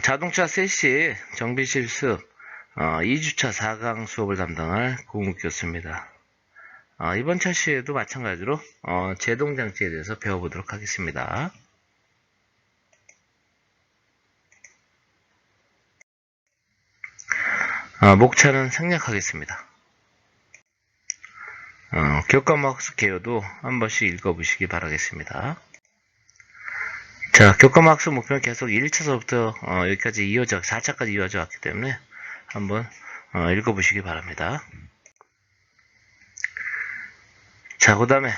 자동차 셋시 정비 실습 2주차 4강 수업을 담당할 고은국 교수입니다. 이번 차시에도 마찬가지로 제동장치에 대해서 배워보도록 하겠습니다. 목차는 생략하겠습니다. 교과목 학습 개요도 한 번씩 읽어보시기 바라겠습니다. 자, 교과목 학습 목표는 계속 1차서부터 여기까지 4차까지 이어져 왔기 때문에 한번 읽어보시기 바랍니다. 자, 그 다음에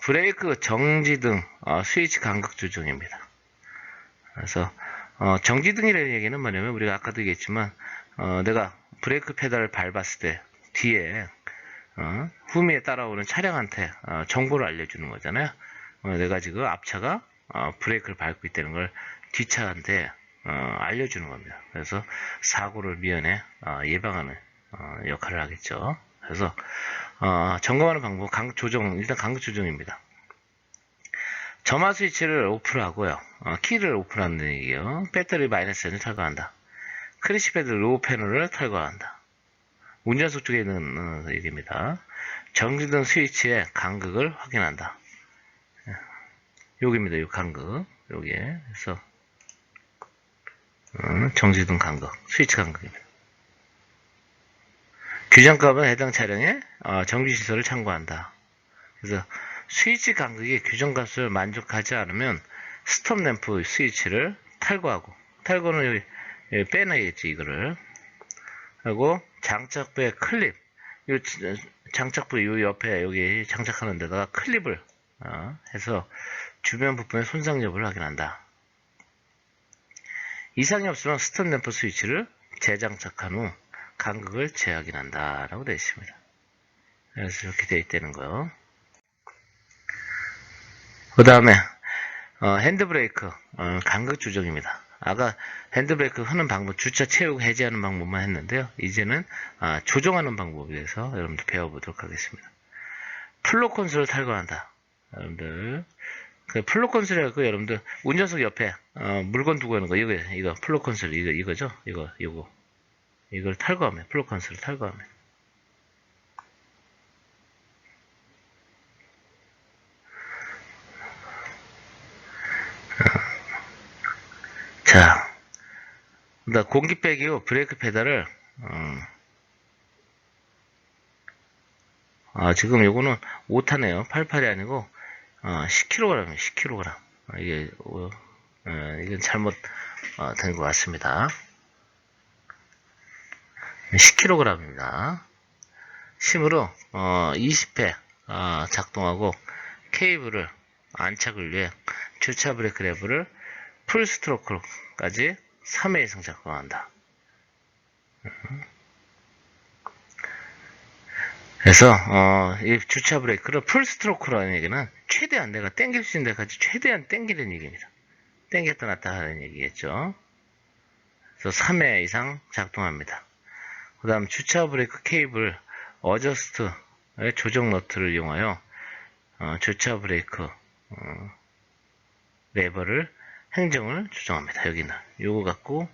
브레이크, 정지등, 스위치 간격 조정입니다. 그래서 정지등이라는 얘기는 뭐냐면 우리가 아까도 얘기했지만 내가 브레이크 페달을 밟았을 때 뒤에 후미에 따라오는 차량한테 정보를 알려주는 거잖아요. 내가 지금 앞차가 브레이크를 밟고 있다는 걸 뒷차한테 알려주는 겁니다. 그래서 사고를 미연에 예방하는 역할을 하겠죠. 그래서 점검하는 방법, 간격 조정, 일단 간격 조정입니다. 점화 스위치를 오프하고요. 키를 오픈하는 얘기예요. 배터리 마이너스를 탈거한다. 크래시 패드 로우 패널을 탈거한다. 운전석 쪽에 있는 얘기입니다. 정지등 스위치의 간격을 확인한다. 여기입니다. 이 간격. 여기에. 그래서 정지등 간격, 스위치 간격입니다. 규정값은 해당 차량의 정비시설을 참고한다. 그래서 스위치 간격이 규정값을 만족하지 않으면 스톱 램프 스위치를 탈거하고, 탈거는 여기 빼놔야겠지, 이거를. 하고 장착부의 클립, 장착부 요 옆에 여기 장착하는 데다가 클립을 해서 주변 부품의 손상 여부를 확인한다. 이상이 없으면 스톱 램프 스위치를 재장착한 후 간격을 재확인한다 라고 되어 있습니다. 그래서 이렇게 되어 있다는 거요. 그 다음에 핸드브레이크 간격 조정입니다. 아까 핸드브레이크 하는 방법, 주차 채우고 해제하는 방법만 했는데요. 이제는 조정하는 방법에 대해서 여러분들 배워보도록 하겠습니다. 플로 콘솔을 탈거한다. 여러분들 그 플로 콘솔이라고 여러분들 운전석 옆에 물건 두고 하는 거 이거 플로 콘솔 이거죠? 이걸 탈거하면 플로 콘솔을 탈거하면 자, 공기 빼기 후 브레이크 페달을 지금 요거는 5타네요. 88이 아니고 10kg이에요. 10kg. 이건 잘못 된 것 같습니다. 10kg입니다. 심으로 20회 작동하고 케이블을 안착을 위해 주차 브레이크 레버를 풀 스트로크까지 3회 이상 작동한다. 그래서 이 주차 브레이크를 풀 스트로크라는 얘기는 최대한 내가 당길 수 있는 데까지 최대한 당기는 얘기입니다. 당겼다 놨다 하는 얘기겠죠. 그래서 3회 이상 작동합니다. 그 다음 주차 브레이크 케이블 어저스트의 조정 너트를 이용하여 주차 브레이크 레버를 행정을 조정합니다. 여기는 요거 갖고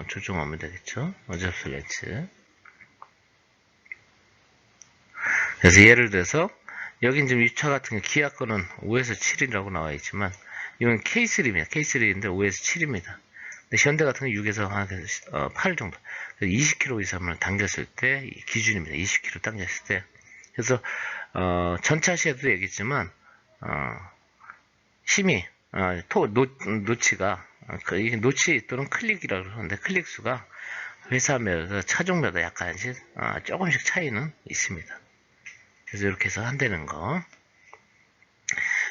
조정하면 되겠죠. 어저스트 렌치. 그래서 예를 들어서 여긴 지금 이 차 같은 게 기아 거는 5에서 7이라고 나와 있지만 이건 K3입니다. K3인데 5에서 7입니다. 근데 현대 같은 건 6에서 8 정도. 20km 이상을 당겼을 때 기준입니다. 20km 당겼을 때. 그래서 전차시에도 얘기했지만 힘이 노치가 노치 또는 클릭이라고 하는데 클릭 수가 회사마다 차종마다 약간씩 조금씩 차이는 있습니다. 그래서 이렇게 해서 한다는 거.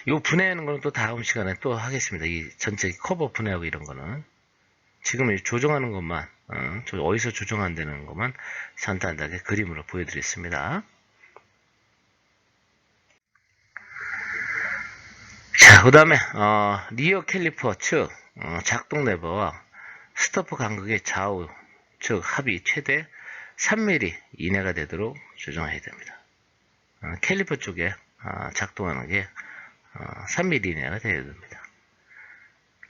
요 분해하는 거는 또 다음 시간에 또 하겠습니다. 이 전체 커버 분해하고 이런 거는. 지금 조정하는 것만, 어디서 조정한다는 것만 간단하게 그림으로 보여드렸습니다. 자, 그 다음에, 리어 캘리퍼 측, 작동 레버와 스토퍼 간격의 좌우 측 합이 최대 3mm 이내가 되도록 조정해야 됩니다. 캘리퍼 쪽에 작동하는 게 3mm 이내가 되어야 됩니다.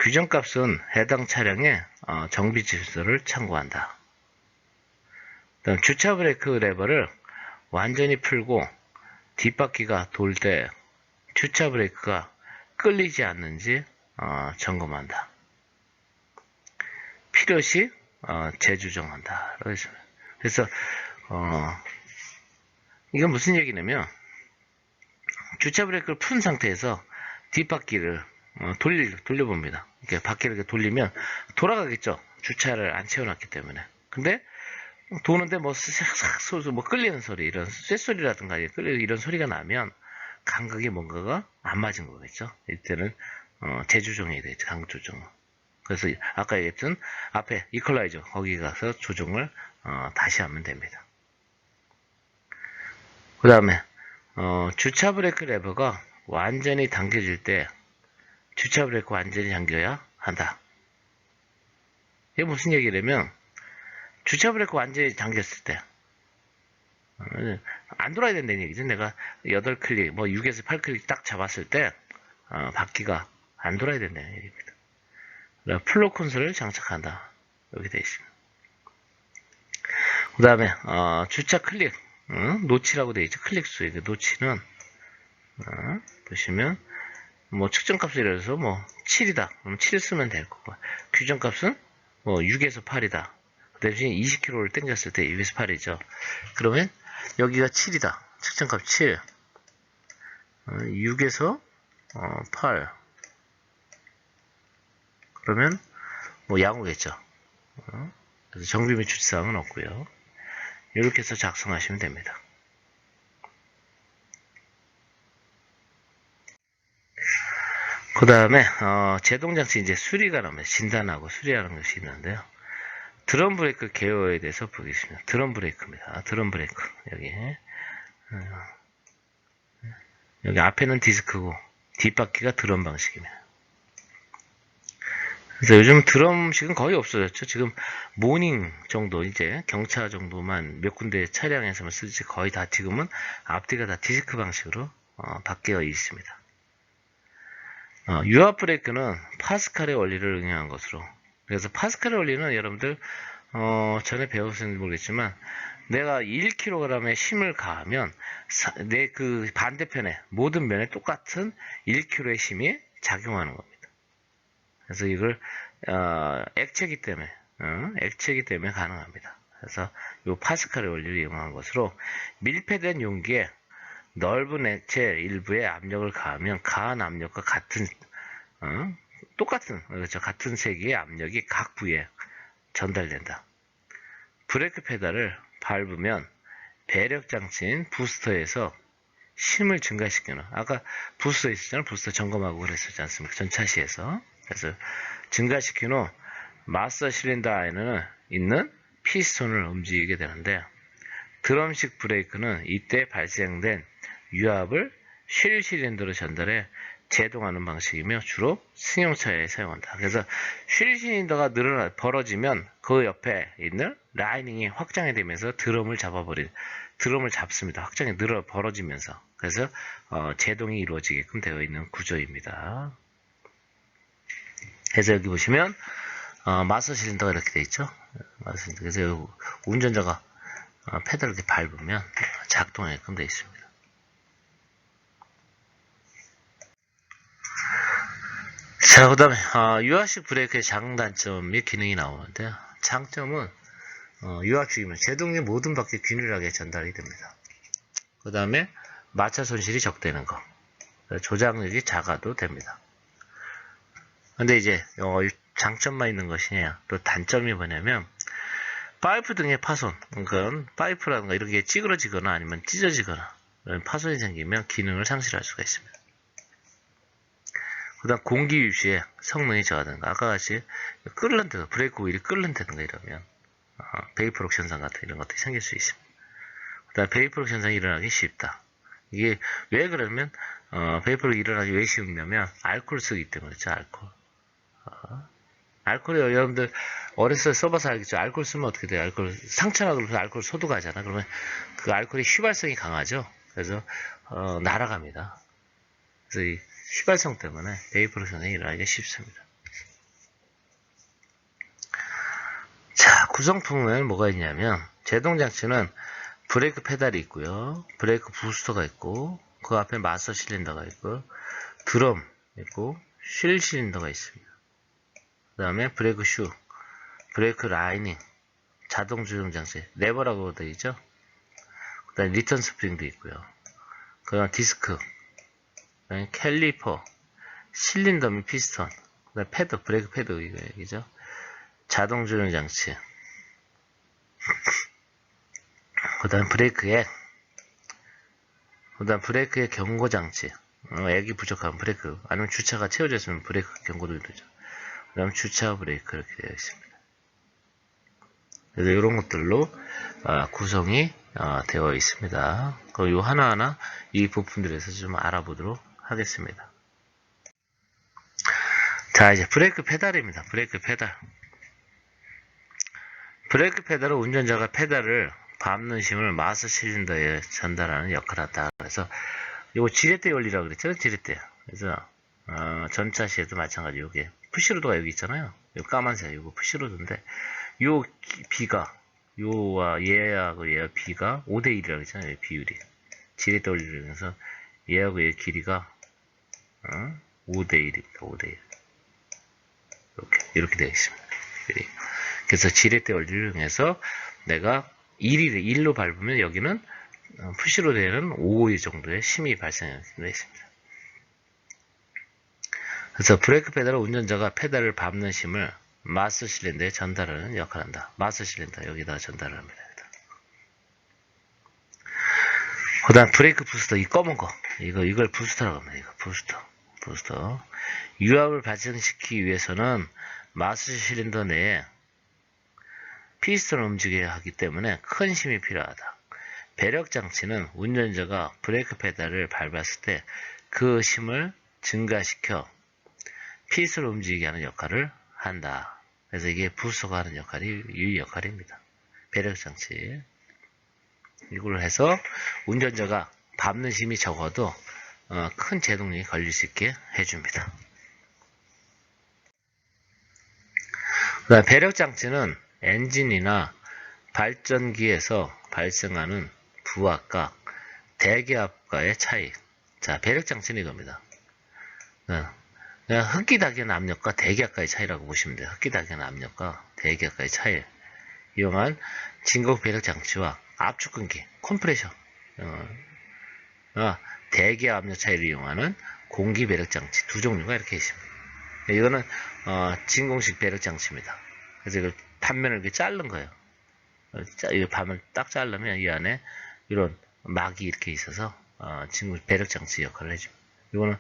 규정값은 해당 차량의 정비 질서를 참고한다. 그다음 주차 브레이크 레버를 완전히 풀고 뒷바퀴가 돌 때 주차 브레이크가 끌리지 않는지 점검한다. 필요시 재조정한다. 그래서 이건 무슨 얘기냐면 주차 브레이크를 푼 상태에서 뒷바퀴를 돌려봅니다. 이렇게 바퀴를 이렇게 돌리면 돌아가겠죠. 주차를 안 채워놨기 때문에. 근데 도는데 뭐 끌리는 소리, 이런 쇳소리라든가 끌리는 이런 소리가 나면 간극이 뭔가가 안 맞은 거겠죠. 이때는 재조정해야 되죠. 간극 조정. 그래서 아까 얘기했던 앞에 이퀄라이저 거기 가서 조정을 다시 하면 됩니다. 그 다음에 주차 브레이크 레버가 완전히 당겨질 때 주차 브레이크 완전히 잠겨야 한다. 이게 무슨 얘기냐면 주차 브레이크 완전히 잠겼을 때 안 돌아야 된다는 얘기죠. 내가 8클릭, 뭐 6에서 8클릭 딱 잡았을 때 바퀴가 안 돌아야 된다는 얘기입니다. 플로 콘솔을 장착한다. 여기 되어 있습니다. 그 다음에 주차 클릭 노치라고 되어 있죠. 클릭 수. 노치는 보시면 뭐 측정값을 예를 들어서 뭐 7이다. 그럼 7 쓰면 될 거고 규정값은 뭐 6에서 8이다. 그 대신 20km를 당겼을 때 6에서 8이죠. 그러면 여기가 7이다. 측정값 7. 6에서 8. 그러면 뭐 양호겠죠. 그래서 정비 및 주차사항은 없고요. 이렇게 해서 작성하시면 됩니다. 그 다음에 제동장치 이제 수리가 나면 진단하고 수리하는 것이 있는데요. 드럼 브레이크 개요에 대해서 보겠습니다. 드럼 브레이크입니다. 드럼 브레이크 여기 앞에는 디스크고 뒷바퀴가 드럼 방식입니다. 그래서 요즘 드럼식은 거의 없어졌죠. 지금 모닝 정도 이제 경차 정도만 몇 군데 차량에서만 쓰지 거의 다 지금은 앞뒤가 다 디스크 방식으로 바뀌어 있습니다. 유압 브레이크는 파스칼의 원리를 응용한 것으로. 그래서 파스칼의 원리는 여러분들 전에 배우셨는지 모르겠지만 내가 1kg의 힘을 가하면 내 그 반대편에 모든 면에 똑같은 1kg의 힘이 작용하는 겁니다. 그래서 이걸 액체이기 때문에 가능합니다. 그래서 이 파스칼의 원리를 이용한 것으로 밀폐된 용기에 넓은 액체 일부에 압력을 가하면 가한 압력과 같은 그렇죠. 같은 세기의 압력이 각 부위에 전달된다. 브레이크 페달을 밟으면 배력 장치인 부스터에서 힘을 증가시키는, 아까 부스터 있었잖아요. 부스터 점검하고 그랬었지 않습니까? 전 차시에서. 그래서 증가시킨 후 마스터 실린더 안에는 있는 피스톤을 움직이게 되는데 드럼식 브레이크는 이때 발생된 유압을 실 실린더로 전달해 제동하는 방식이며 주로 승용차에 사용한다. 그래서 실 실린더가 벌어지면 그 옆에 있는 라이닝이 확장이 되면서 드럼을 잡습니다. 확장이 벌어지면서. 그래서 제동이 이루어지게끔 되어 있는 구조입니다. 그래서 여기 보시면 마스터 실린더가 이렇게 되어 있죠. 그래서 운전자가 페달을 이렇게 밟으면 작동하게끔 되어 있습니다. 자, 그 다음에 유압식 브레이크의 장단점 및 기능이 나오는데요. 장점은 유압식이면 제동의 모든 바퀴 균일하게 전달이 됩니다. 그 다음에 마찰 손실이 적대는 거, 조작력이 작아도 됩니다. 근데 이제 장점만 있는 것이냐, 또 단점이 뭐냐면 파이프 등의 파손, 그러니까 파이프라든가 이런 게 찌그러지거나 아니면 찢어지거나 이런 파손이 생기면 기능을 상실할 수가 있습니다. 그 다음 공기 유시에 성능이 저하든가 아까 같이 끓는다든가 브레이크 오일이 끓는다든가 이러면 베이프록 현상 같은 이런 것들이 생길 수 있습니다. 그 다음 베이프록 현상이 일어나기 쉽다. 이게 왜 그러면 베이프록이 일어나기 왜 쉽냐면 알코올 쓰기 때문에 그렇죠. 알코올이 여러분들 어렸을 때 써봐서 알겠죠. 알코올 쓰면 어떻게 돼요? 알코올 상처나 그러면서 알코올 소독하잖아. 그러면 그 알코올이 휘발성이 강하죠. 그래서 날아갑니다. 그래서 이 휘발성 때문에 베이프록 현상이 일어나기가 쉽습니다. 구성품은 뭐가 있냐면, 제동장치는 브레이크 페달이 있고요. 브레이크 부스터가 있고, 그 앞에 마스터 실린더가 있고, 드럼 있고, 실 실린더가 있습니다. 그 다음에 브레이크 슈, 브레이크 라이닝, 자동 조정 장치, 레버라고 되어 있죠. 그 다음에 리턴 스프링도 있고요. 그 다음에 디스크, 그 다음에 캘리퍼, 실린더 및 피스톤, 그 다음에 패드, 브레이크 패드 이거 얘기죠. 자동 조정 장치, 그 다음에 브레이크액, 그 다음 브레이크의 경고 장치, 액이 부족한 브레이크, 아니면 주차가 채워져 있으면 브레이크 경고도 되죠. 그 다음 주차 브레이크 이렇게 되어 있습니다. 그래서 이런 것들로 구성이 되어 있습니다. 그럼 요 하나하나 이 부품들에서 좀 알아보도록 하겠습니다. 자, 이제 브레이크 페달입니다. 브레이크 페달. 브레이크 페달은 운전자가 페달을 밟는 힘을 마스 실린더에 전달하는 역할을 한다. 그래서 이거 지렛대 원리라고 그랬죠? 지렛대. 그래서 전차시에도 마찬가지. 요게 푸시로드가 여기 있잖아요. 요 까만색 요거 푸시로드인데 요 B가 요와 얘하고 얘와 B가 5대1이라고 했잖아요. 비율이. 지렛대 원리를 해서 얘하고 얘 길이가 5대1입니다. 5대1. 이렇게 되어 있습니다. 그래서 지렛대 원리를 이용해서 내가 1로 밟으면 여기는 푸시로 되는 5 정도의 힘이 발생하게 되어 있습니다. 그래서 브레이크 페달은 운전자가 페달을 밟는 힘을 마스 실린더에 전달하는 역할을 한다. 마스 실린더 여기다 전달을 합니다. 그 다음 브레이크 부스터, 이 검은 거 이걸 부스터라고 합니다. 이거 부스터. 유압을 발생시키기 위해서는 마스 실린더 내에 피스톤을 움직여야 하기 때문에 큰 힘이 필요하다. 배력 장치는 운전자가 브레이크 페달을 밟았을 때 그 힘을 증가시켜 피스톤을 움직이게 하는 역할을 한다. 그래서 이게 부스터가 하는 역할이 이 역할입니다. 배력 장치. 이걸 해서 운전자가 밟는 힘이 적어도 큰 제동력이 걸릴 수 있게 해줍니다. 그다음 배력 장치는 엔진이나 발전기에서 발생하는 부하과 대기압과의 차이. 자, 배력 장치는 이겁니다. 그냥 흡기다기한 압력과 대기압과의 차이라고 보시면 돼요. 흡기다기한 압력과 대기압과의 차이를 이용한 진공 배력 장치와 압축근기, 컴프레셔, 대기압 압력 차이를 이용하는 공기 배력 장치 두 종류가 이렇게 있습니다. 이거는 진공식 배력 장치입니다. 그래서 이걸 단면을 이렇게 자른 거예요. 이 밤을 딱 자르면 이 안에 이런 막이 이렇게 있어서 진공 배력 장치 역할을 해줍니다. 이거는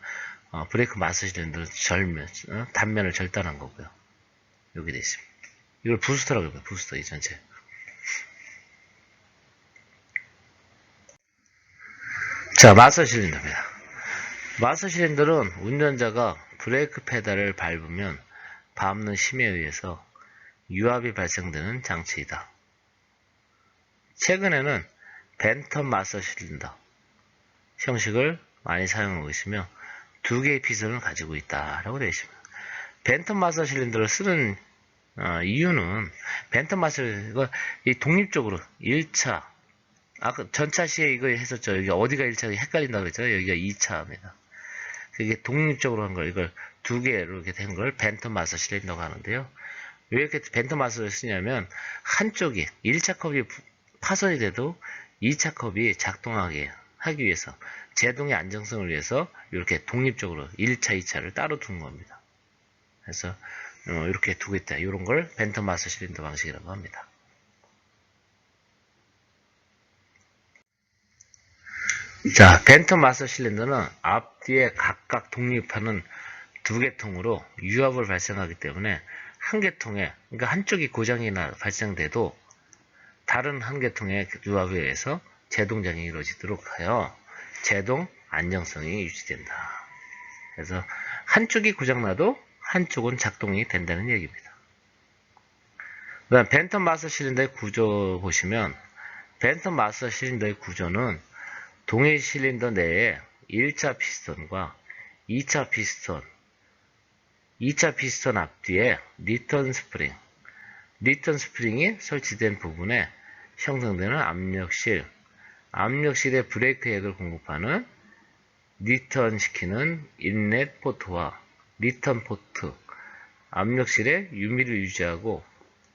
브레이크 마스 실린더 단면을 절단한 거고요. 여기 돼 있습니다. 이걸 부스터라고 해요. 부스터 이 전체. 자, 마스 실린더입니다. 마스 실린더는 운전자가 브레이크 페달을 밟으면 밟는 힘에 의해서 유압이 발생되는 장치이다. 최근에는 벤텀 마스 실린더 형식을 많이 사용하고 있으며 두 개의 피선을 가지고 있다라고 되어 있습니다. 벤텀 마스 실린더를 쓰는 이유는 벤텀 마스 이 독립적으로 1차 아까 전차시에 이거 했었죠. 여기 어디가 1차 헷갈린다고 그랬잖아요. 여기가 2차입니다. 그게 독립적으로 한 걸 이걸 두 개로 이렇게 된 걸 벤텀 마스 실린더가 하는데요. 왜 이렇게 벤텀 마스를 쓰냐면 한쪽이 1차 컵이 파손이 돼도 2차 컵이 작동하게 하기 위해서 제동의 안정성을 위해서 이렇게 독립적으로 1차, 2차를 따로 둔 겁니다. 그래서 이렇게 두고 있다. 이런 걸 벤텀 마스 실린더 방식이라고 합니다. 자, 벤텀 마스 실린더는 앞뒤에 각각 독립하는 두 개 통으로 유압을 발생하기 때문에 한 개 통에, 그러니까 한쪽이 고장이나 발생돼도 다른 한 개 통의 유압에 의해서 제동작용이 이루어지도록 하여 제동 안정성이 유지된다. 그래서 한쪽이 고장나도 한쪽은 작동이 된다는 얘기입니다. 그 다음 벤텀 마스 실린더의 구조 보시면 벤텀 마스 실린더의 구조는 동일 실린더 내에 1차 피스톤과 2차 피스톤, 2차 피스톤 앞뒤에 리턴 스프링, 리턴 스프링이 설치된 부분에 형성되는 압력실에 브레이크 액을 공급하는 리턴 시키는 인렛 포트와 리턴 포트, 압력실에 유미를 유지하고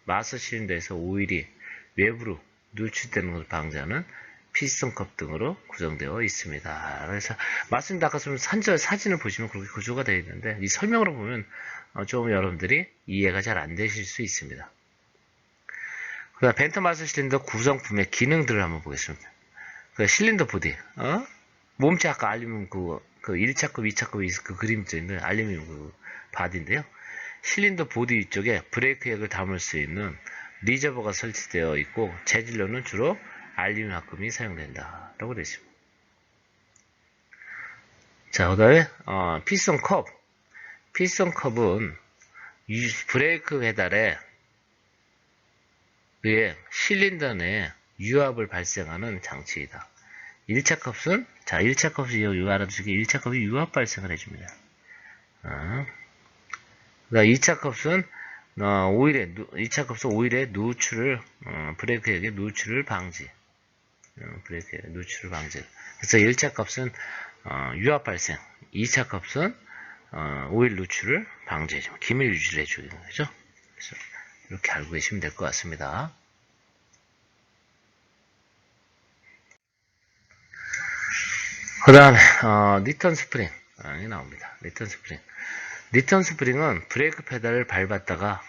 마스 실린더에서 오일이 외부로 누출되는 것을 방지하는 피스톤컵 등으로 구성되어 있습니다. 그래서 말씀드린 아까 좀 사진을 보시면 그렇게 구조가 되어 있는데 이 설명으로 보면 좀 여러분들이 이해가 잘 안 되실 수 있습니다. 그다음 벤터 마스 실린더 구성품의 기능들을 한번 보겠습니다. 그 실린더 보디, 몸체 아까 알루미늄 그 1차급, 2차급 그 그림도 있는 알루미늄 그 바디인데요. 실린더 보디 위쪽에 브레이크 액을 담을 수 있는 리저버가 설치되어 있고 재질로는 주로 알루미늄 합금이 사용된다라고 되어 있습니다. 자, 그다음에 피스톤 컵. 피스톤 컵은 브레이크 페달에 의해 실린더 내 유압을 발생하는 장치이다. 1차 컵은, 자, 1차 컵이 알아두시기 1차 컵이 유압 발생을 해줍니다. 그다음 2차 컵은 오일의 누출을, 브레이크액의 누출을 방지. 브레이크액의 누출을 방지. 그래서 1차 컵은 유압 발생, 2차 컵은 오일 누출을 방지해줍니다. 기밀 유지를 해주는 거죠. 그래서 이렇게 알고 계시면 될 것 같습니다. 그 다음에 리턴 스프링이 나옵니다. 리턴 스프링은 브레이크 페달을 밟았다가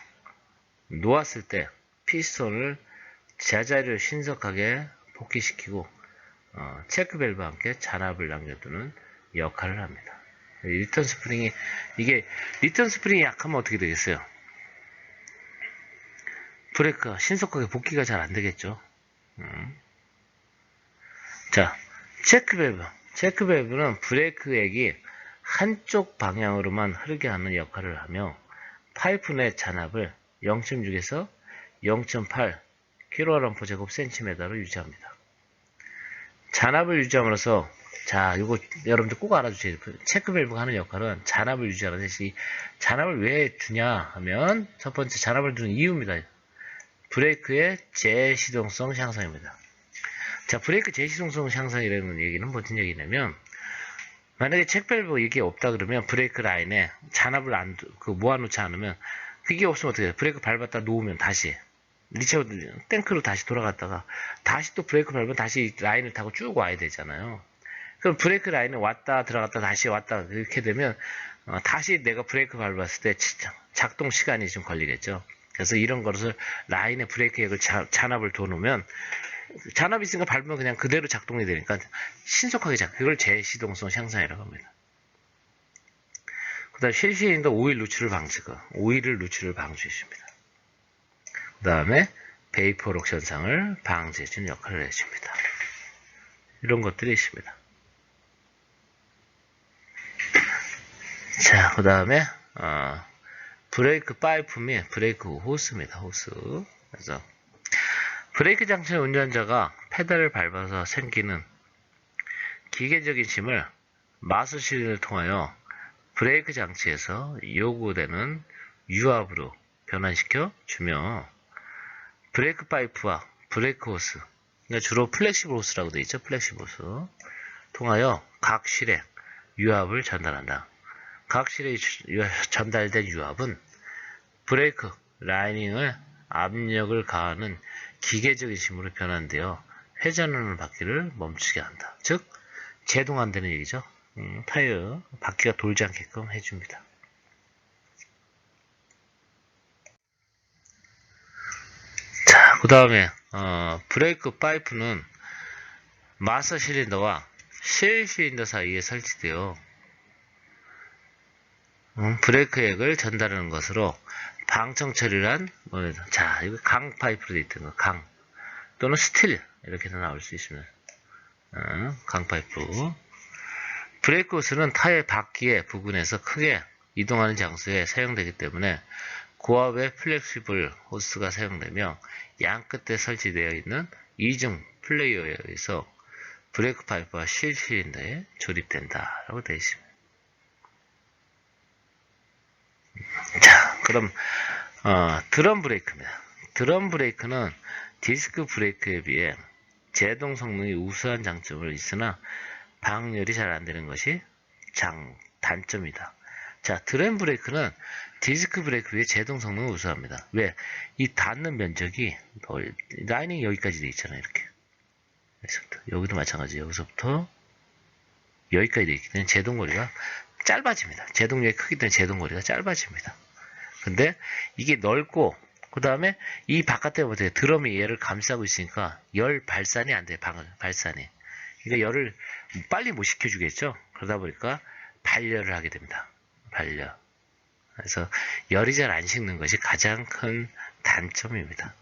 놓았을 때 피스톤을 제자리로 신속하게 복귀시키고 체크 밸브와 함께 잔압을 남겨두는 역할을 합니다. 리턴 스프링이 약하면 어떻게 되겠어요? 브레이크가 신속하게 복귀가 잘 안 되겠죠. 자, 체크 밸브는 브레이크액이 한쪽 방향으로만 흐르게 하는 역할을 하며 파이프 내 잔압을 0.6에서 0.8 kgm/cm로 유지합니다. 잔압을 유지함으로써, 자, 이거 여러분들 꼭 알아주셔야 돼요. 체크 밸브가 하는 역할은 잔압을 유지하는 대신 잔압을 왜 주냐 하면 첫 번째 잔압을 주는 이유입니다. 브레이크의 제시동성 향상입니다. 자, 브레이크 제시동성 향상이라는 얘기는 무슨 얘기냐면 만약에 체크 밸브 이게 없다 그러면 브레이크 라인에 잔압을 모아놓지 않으면 그게 없으면 어떻게 돼요? 브레이크 밟았다 놓으면 다시 탱크로 다시 돌아갔다가 다시 또 브레이크 밟으면 다시 라인을 타고 쭉 와야 되잖아요. 그럼 브레이크 라인에 왔다 들어갔다 다시 왔다 이렇게 되면 다시 내가 브레이크 밟았을 때 작동 시간이 좀 걸리겠죠. 그래서 이런 것을 라인에 브레이크 액을 잔압을 둬놓으면 잔압이 있으니까 밟으면 그냥 그대로 작동이 되니까 신속하게 그걸 제시동성 향상이라고 합니다. 그 다음 실실린더 오일을 누출을 방지해줍니다. 그 다음에 베이퍼 록 현상을 방지해주는 역할을 해줍니다. 이런 것들이 있습니다. 자, 그 다음에 브레이크 파이프 및 브레이크 호스입니다. 그래서 브레이크 장치 운전자가 페달을 밟아서 생기는 기계적인 힘을 마수 실린을 통하여 브레이크 장치에서 요구되는 유압으로 변환시켜 주며 브레이크 파이프와 브레이크 호스, 그러니까 주로 플렉시블 호스라고 되어 있죠. 플렉시블 호스 통하여 각 실에 유압을 전달한다. 각 실에 전달된 유압은 브레이크 라이닝을 압력을 가하는 기계적인 힘으로 변환되어 회전하는 바퀴를 멈추게 한다. 즉 제동한다는 얘기죠. 타이어 바퀴가 돌지 않게끔 해줍니다. 자, 그 다음에 브레이크 파이프는 마서 실린더와 실 실린더 사이에 설치되어 브레이크 액을 전달하는 것으로 방청 처리란 자, 이거 강 파이프로 되어 있던 거, 강 또는 스틸 이렇게도 나올 수 있습니다. 강 파이프. 브레이크 호스는 타의 바퀴의 부근에서 크게 이동하는 장소에 사용되기 때문에 고압의 플렉시블 호스가 사용되며 양 끝에 설치되어 있는 이중 플레이어에 의해서 브레이크 파이프와 실 실린더에 조립된다라고 되어 있습니다. 자, 그럼 드럼 브레이크입니다. 드럼 브레이크는 디스크 브레이크에 비해 제동 성능이 우수한 장점을 있으나 방열이 잘 안되는 것이 단점이다. 자, 드럼 브레이크는 디스크 브레이크에 비해 제동 성능은 우수합니다. 왜? 이 닿는 면적이 라이닝이 여기까지 돼 있잖아요. 이렇게. 여기도 마찬가지. 여기서부터 여기까지 돼 있기 때문에 제동거리가 짧아집니다. 제동력이 크기 때문에 제동거리가 짧아집니다. 근데 이게 넓고 그 다음에 이 바깥에 보세요. 드럼이 얘를 감싸고 있으니까 열 발산이 안 돼요. 발산이. 그러니까 열을 빨리 못 식혀주겠죠. 그러다 보니까 발열을 하게 됩니다. 발열. 그래서 열이 잘 안 식는 것이 가장 큰 단점입니다.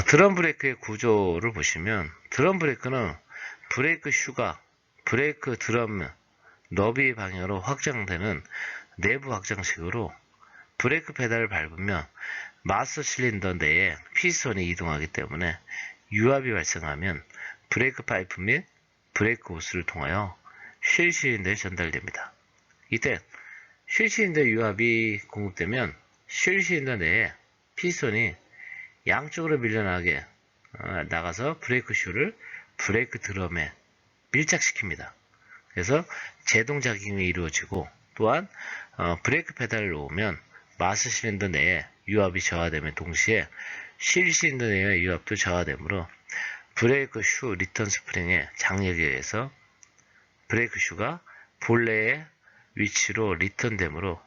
드럼 브레이크의 구조를 보시면 드럼 브레이크는 브레이크 슈가 브레이크 드럼 너비 방향으로 확장되는 내부 확장식으로 브레이크 페달을 밟으면 마스터 실린더 내에 피스톤이 이동하기 때문에 유압이 발생하면 브레이크 파이프 및 브레이크 호스를 통하여 실 실린더에 전달됩니다. 이때 실 실린더 유압이 공급되면 실 실린더 내에 피스톤이 양쪽으로 밀려나게 나가서 브레이크 슈를 브레이크 드럼에 밀착시킵니다. 그래서 제동작용이 이루어지고 또한 브레이크 페달을 놓으면 마스 실린더 내에 유압이 저하됨에 동시에 실 실린더 내의 유압도 저하되므로 브레이크 슈 리턴 스프링의 장력에 의해서 브레이크 슈가 본래의 위치로 리턴되므로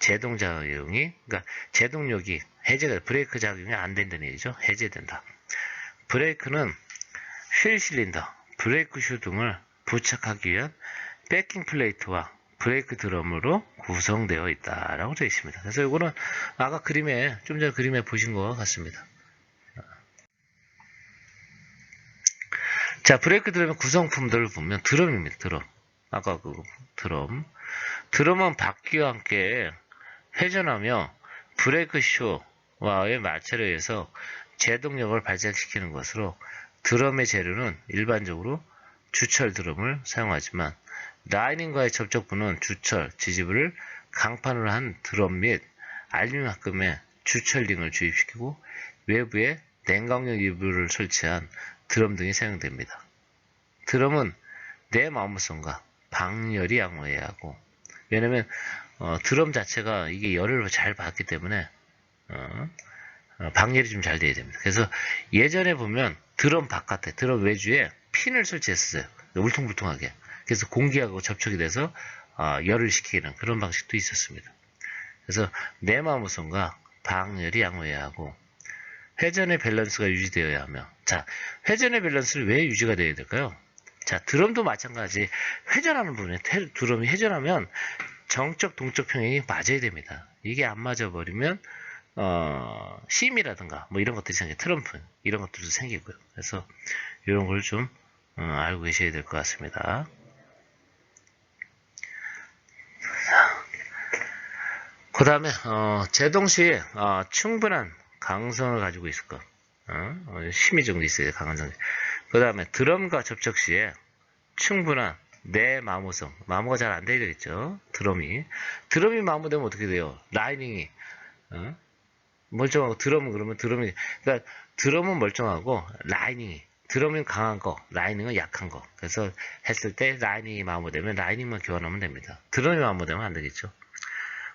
제동작용이 그러니까 제동력이 해제가 브레이크 작용이 안 된다는 얘기죠. 해제된다. 브레이크는 실 실린더, 브레이크 슈 등을 부착하기 위한 백킹 플레이트와 브레이크 드럼으로 구성되어 있다라고 되어 있습니다. 그래서 이거는 아까 그림에 좀 전에 그림에 보신 것 같습니다. 자, 브레이크 드럼의 구성품들을 보면 드럼입니다. 드럼. 아까 그 드럼은 바퀴와 함께 회전하며 브레이크 슈와의 마찰에 의해서 제동력을 발생시키는 것으로 드럼의 재료는 일반적으로 주철 드럼을 사용하지만 라이닝과의 접촉부는 주철, 지지부를 강판으로 한 드럼 및 알루미늄합금에 주철 링을 주입시키고 외부에 냉각용 이불을 설치한 드럼 등이 사용됩니다. 드럼은 내마모성과 방열이 양호해야 하고 왜냐면 드럼 자체가 이게 열을 잘 받기 때문에 방열이 좀 잘 돼야 됩니다. 그래서 예전에 보면 드럼 바깥에 드럼 외주에 핀을 설치했어요. 울퉁불퉁하게. 그래서 공기하고 접촉이 돼서 열을 식히는 그런 방식도 있었습니다. 그래서 내마모성과 방열이 양호해야 하고 회전의 밸런스가 유지되어야 하며 자, 회전의 밸런스를 왜 유지가 되어야 될까요? 자, 드럼도 마찬가지 회전하는 부분에 드럼이 회전하면 정적 동적 평행이 맞아야 됩니다. 이게 안 맞아버리면 심이라든가 뭐 이런 것들이 생겨요. 트럼프 이런 것들도 생기고요. 그래서 이런 걸 좀 알고 계셔야 될 것 같습니다. 그 다음에 제동 시에 충분한 강성을 가지고 있을 것. 힘이 정도 있어야 돼요. 강한 정도. 그 다음에 드럼과 접촉 시에 충분한 내마모성. 마모가 잘 안 되겠죠. 드럼이 마모되면 어떻게 돼요? 라이닝이 멀쩡하고 드럼은 그러면 그러니까 드럼은 멀쩡하고 라이닝이 드럼은 강한 거, 라이닝은 약한 거. 그래서 했을 때 라이닝이 마모되면 라이닝만 교환하면 됩니다. 드럼이 마모되면 안 되겠죠.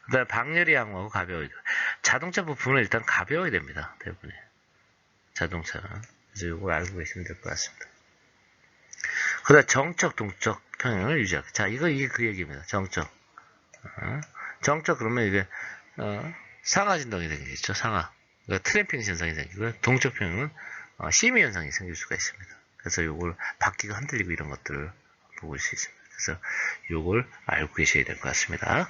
그 다음에 방열이 양호하고 가벼워야 돼요. 자동차 부품은 일단 가벼워야 됩니다. 대부분이. 자동차는. 그래서 이거 알고 계시면 될 것 같습니다. 그 다음에 정적, 동적 평행을 유지하고. 자, 이게 그 얘기입니다. 정적. 정적 그러면 이게, 상하 진동이 생기겠죠. 상하. 그러니까 트램핑 현상이 생기고요. 동적 평행은 심의 현상이 생길 수가 있습니다. 그래서 요걸 바퀴가 흔들리고 이런 것들을 보실 수 있습니다. 그래서 요걸 알고 계셔야 될 것 같습니다.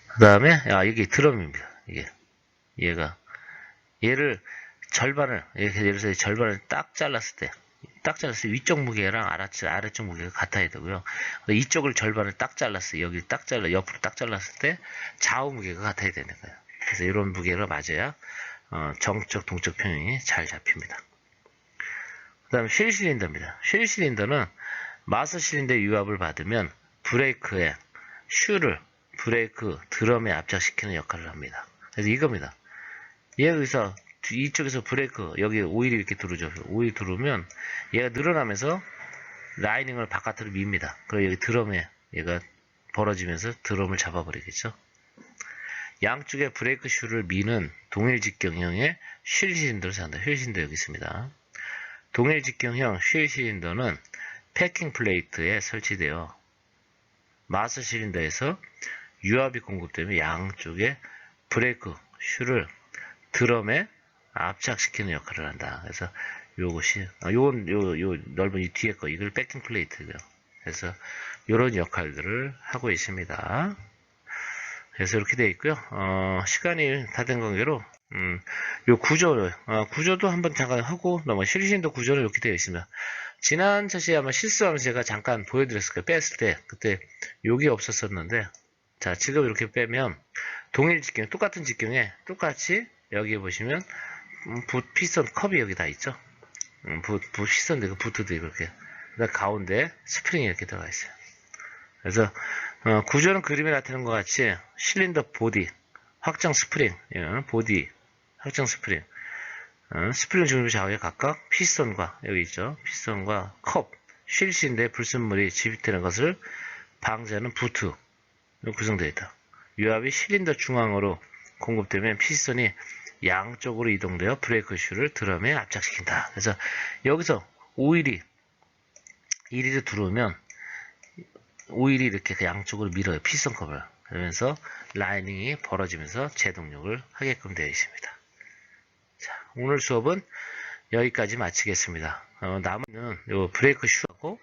그 다음에 이게 드럼입니다. 얘를 절반을 예를 들어서 절반을 딱 잘랐을 때 위쪽 무게랑 아래쪽 무게가 같아야 되고요. 이쪽을 절반을 딱 잘랐어요. 여기 옆으로 딱 잘랐을 때 좌우 무게가 같아야 되는 거예요. 그래서 이런 무게가 맞아야 정적 동적 평행이 잘 잡힙니다. 그 다음에 쉘 실린더입니다. 쉘 실린더는 마스 실린더의 유압을 받으면 브레이크에 슈를 브레이크 드럼에 압착시키는 역할을 합니다. 그래서 이겁니다. 여기서 이쪽에서 브레이크 여기 오일이 이렇게 들어오죠. 오일 들어오면 얘가 늘어나면서 라이닝을 바깥으로 밉니다. 그리고 여기 드럼에 얘가 벌어지면서 드럼을 잡아버리겠죠. 양쪽에 브레이크 슈를 미는 동일 직경형의 휠 실린더를 사용한다. 휠 실린더 여기 있습니다. 동일 직경형 휠 실린더는 패킹 플레이트에 설치되어 마스 실린더에서 유압이 공급되며 양쪽에 브레이크 슈를 드럼에 압착시키는 역할을 한다. 그래서 요것이 요 넓은 이 뒤에 거 이걸 패킹 플레이트고요. 그래서 이런 역할들을 하고 있습니다. 그래서 이렇게 되어 있고요. 시간이 다 된 관계로 요 구조도 한번 잠깐 하고 실신도 구조는 이렇게 되어 있습니다. 지난 차시에 아마 실수하면서 제가 잠깐 보여드렸을 거예요. 뺐을 때 그때 여기 없었었는데 자 지금 이렇게 빼면 동일 직경 똑같은 직경에 똑같이 여기 보시면 피스톤 컵이 여기 다 있죠. 피스톤 되고 부트도 이렇게 그다음 가운데 스프링이 이렇게 들어가 있어요. 그래서 구조는 그림에 나타낸 것 같이 실린더 보디 확장 스프링 보디 확장 스프링 스프링 중립 좌우에 각각 피스톤과 여기 있죠. 피스톤과 컵 쉴신데 불순물이 집입되는 것을 방지하는 부트 구성되어 있다. 유압이 실린더 중앙으로 공급되면 피스톤이 양쪽으로 이동되어 브레이크 슈를 드럼에 압착시킨다. 그래서 여기서 오일이 들어오면 오일이 이렇게 양쪽으로 밀어요. 피스톤 컵을. 그러면서 라이닝이 벌어지면서 제동력을 하게끔 되어 있습니다. 자, 오늘 수업은 여기까지 마치겠습니다. 남은 요 브레이크 슈하고